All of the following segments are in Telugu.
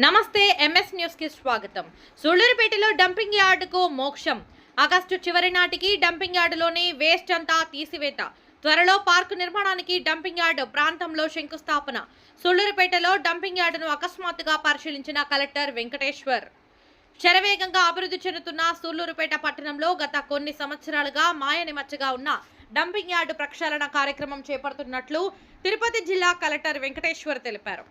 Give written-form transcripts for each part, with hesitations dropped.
నమస్తే ఎంఎస్ న్యూస్ కి స్వాగతం. సూళ్లూరుపేటలో డంపింగ్ యార్డుకు మోక్షం. ఆగస్టు చివరి నాటికి డంపింగ్ యార్డులోని వేస్ట్ అంతా తీసివేత. త్వరలో పార్కు నిర్మాణానికి డంపింగ్ యార్డు ప్రాంతంలో శంకుస్థాపన. సూళ్లూరుపేటలో డంపింగ్ యార్డును అకస్మాత్తుగా పరిశీలించిన కలెక్టర్ వెంకటేశ్వర్. శరవేగంగా అభివృద్ధి చెందుతున్న సూళ్లూరుపేట పట్టణంలో గత కొన్ని సంవత్సరాలుగా మాయనిమచ్చగా ఉన్న డంపింగ్ యార్డు ప్రక్షాళన కార్యక్రమం చేపడుతున్నట్లు తిరుపతి జిల్లా కలెక్టర్ వెంకటేశ్వర్ తెలిపారు.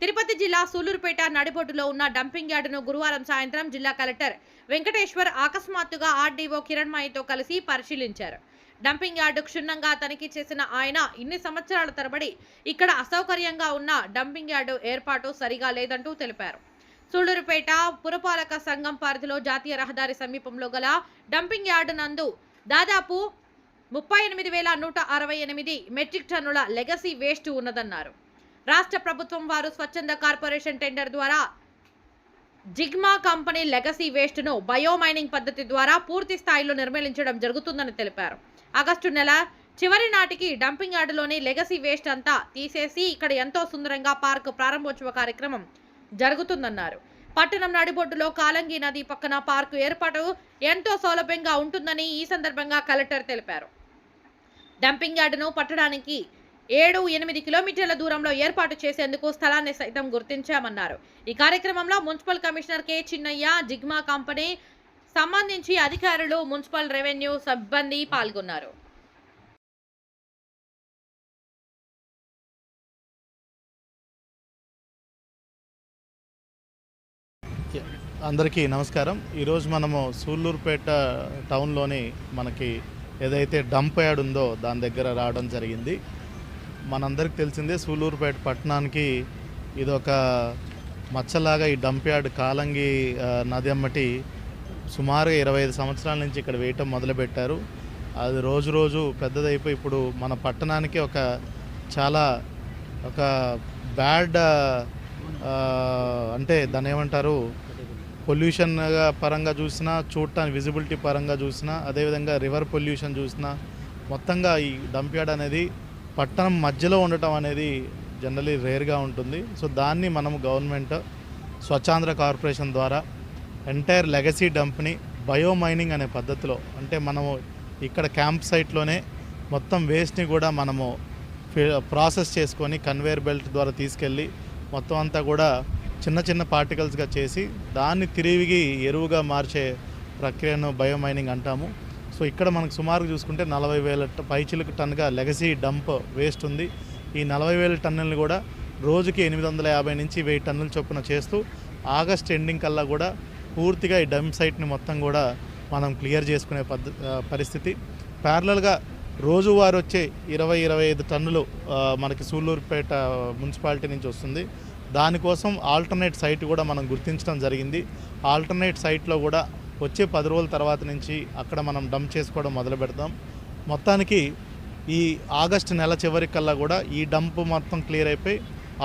తిరుపతి జిల్లా సూళ్లూరుపేట నడిబొడ్డులో ఉన్న డంపింగ్ యార్డును గురువారం సాయంత్రం జిల్లా కలెక్టర్ వెంకటేశ్వర్ ఆకస్మాత్తుగా ఆర్డీఓ కిరణ్మయితో కలిసి పరిశీలించారు. డంపింగ్ యార్డు క్షుణ్ణంగా తనిఖీ చేసిన ఆయన ఇన్ని సంవత్సరాల తరబడి ఇక్కడ అసౌకర్యంగా ఉన్న డంపింగ్ యార్డు ఏర్పాటు సరిగా లేదంటూ తెలిపారు. సూళ్లూరుపేట పురపాలక సంఘం పరిధిలో జాతీయ రహదారి సమీపంలో గల డంపింగ్ యార్డు నందు దాదాపు 38,168 మెట్రిక్ టన్నుల లెగసీ వేస్ట్ ఉన్నదన్నారు. రాష్ట్ర ప్రభుత్వం వారు స్వచ్ఛంద కార్పొరేషన్ టెండర్ ద్వారా జిగ్మా కంపెనీ లెగసీ వేస్ట్ ను బయోమైనింగ్ పద్ధతి ద్వారా పూర్తి స్థాయిలో నిర్మూలించడం జరుగుతుందని తెలిపారు. ఆగస్టు నెల చివరి నాటికి డంపింగ్ యార్డులోని లెగసీ వేస్ట్ అంతా తీసేసి ఇక్కడ ఎంతో సుందరంగా పార్క్ ప్రారంభోత్సవ కార్యక్రమం జరుగుతుందన్నారు. పట్టణం నడిబొడ్డులో కాలంగి నది పక్కన పార్కు ఏర్పాటు ఎంతో సౌలభ్యంగా ఉంటుందని ఈ సందర్భంగా కలెక్టర్ తెలిపారు. డంపింగ్ యార్డును పట్టడానికి 7-8 కిలోమీటర్ల దూరంలో ఏర్పాటు చేసేందుకు స్థలాన్ని సైతం గుర్తించామన్నారు. ఈ కార్యక్రమంలో municipal commissioner K Chinnaiah, Zigma company సంబంధించి అధికారులు, మున్సిపల్ రెవెన్యూ సిబ్బంది పాల్గొన్నారు. అందరికీ నమస్కారం. ఈరోజు మనము సూళ్లూరుపేట టౌన్లోని మనకి ఏదైతే డంప్ యార్డ్ ఉందో దాని దగ్గర రావడం జరిగింది. మనందరికి తెలిసిందే సూళ్లూరుపేట పట్టణానికి ఇదొక మచ్చలాగా ఈ డంప్ యార్డ్ కాలంగి నది అమ్మటి సుమారుగా 25 సంవత్సరాల నుంచి ఇక్కడ వేయటం మొదలుపెట్టారు. అది రోజు రోజు పెద్దదైపోయి ఇప్పుడు మన పట్టణానికి చాలా బ్యాడ్ అంటే దాన్ని ఏమంటారు, పొల్యూషన్ పరంగా చూసినా, చూడటానికి విజిబిలిటీ పరంగా చూసినా, అదేవిధంగా రివర్ పొల్యూషన్ చూసినా, మొత్తంగా ఈ డంప్ యార్డ్ అనేది పట్టణం మధ్యలో ఉండటం అనేది జనరలీ రేర్గా ఉంటుంది. సో దాన్ని మనము గవర్నమెంట్ స్వచ్ఛాంధ్ర కార్పొరేషన్ ద్వారా ఎంటైర్ లెగసీ డంప్ని బయోమైనింగ్ అనే పద్ధతిలో, అంటే మనము ఇక్కడ క్యాంప్ సైట్లోనే మొత్తం వేస్ట్ని కూడా మనము ప్రాసెస్ చేసుకొని కన్వేయర్ బెల్ట్ ద్వారా తీసుకెళ్ళి మొత్తం అంతా కూడా చిన్న చిన్న పార్టికల్స్గా చేసి దాన్ని తిరిగి ఎరువుగా మార్చే ప్రక్రియను బయోమైనింగ్ అంటాము. సో ఇక్కడ మనకు సుమారుగా చూసుకుంటే 40,000 పైచిలకు టన్నుగా లెగసీ డంప్ వేస్ట్ ఉంది. ఈ 40,000 టన్నులను కూడా రోజుకి 850 నుంచి 1000 టన్నుల చొప్పున చేస్తూ ఆగస్ట్ ఎండింగ్ కల్లా కూడా పూర్తిగా ఈ డంప్ సైట్ని మొత్తం కూడా మనం క్లియర్ చేసుకునే పరిస్థితి. ప్యారలల్గా రోజువారు వచ్చే 20-25 టన్నులు మనకి సూళ్లూరుపేట మున్సిపాలిటీ నుంచి వస్తుంది. దానికోసం ఆల్టర్నేట్ సైట్ కూడా మనం గుర్తించడం జరిగింది. ఆల్టర్నేట్ సైట్లో కూడా వచ్చే 10 రోజుల తర్వాత నుంచి అక్కడ మనం డంప్ చేసుకోవడం మొదలు పెడతాం. మొత్తానికి ఈ ఆగస్టు నెల చివరి కల్లా కూడా ఈ డంప్ మొత్తం క్లియర్ అయిపోయి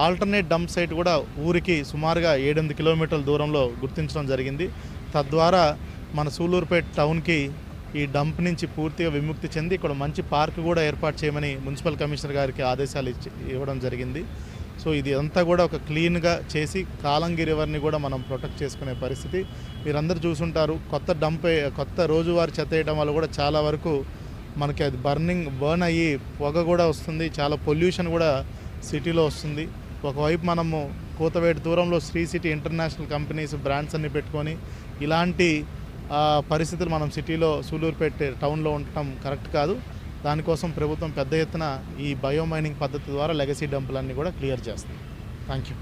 ఆల్టర్నేట్ డంప్ సైట్ కూడా ఊరికి సుమారుగా 7-8 కిలోమీటర్ల దూరంలో గుర్తించడం జరిగింది. తద్వారా మన సూళ్లూరుపేట టౌన్కి ఈ డంప్ నుంచి పూర్తిగా విముక్తి చెంది ఇక్కడ మంచి పార్క్ కూడా ఏర్పాటు చేయమని మున్సిపల్ కమిషనర్ గారికి ఆదేశాలు ఇవ్వడం జరిగింది. సో ఇది అంతా కూడా ఒక క్లీన్గా చేసి కాలంగి రివర్ని కూడా మనం ప్రొటెక్ట్ చేసుకునే పరిస్థితి. మీరందరూ చూసుంటారు, కొత్త రోజువారీ చెత్త వేయడం వల్ల కూడా చాలా వరకు మనకి అది బర్న్ అయ్యి పొగ కూడా వస్తుంది. చాలా పొల్యూషన్ కూడా సిటీలో వస్తుంది. ఒకవైపు మనము కూతవేటి దూరంలో Sri city international companies brands అన్ని పెట్టుకొని ఇలాంటి పరిస్థితులు మనం సిటీలో సూళ్లూరుపేట టౌన్లో ఉండటం కరెక్ట్ కాదు. దానికోసం ప్రభుత్వం పెద్ద ఎత్తున ఈ బయోమైనింగ్ పద్ధతి ద్వారా లెగసీ డంపులన్నీ కూడా క్లియర్ చేస్తుంది. Thank you.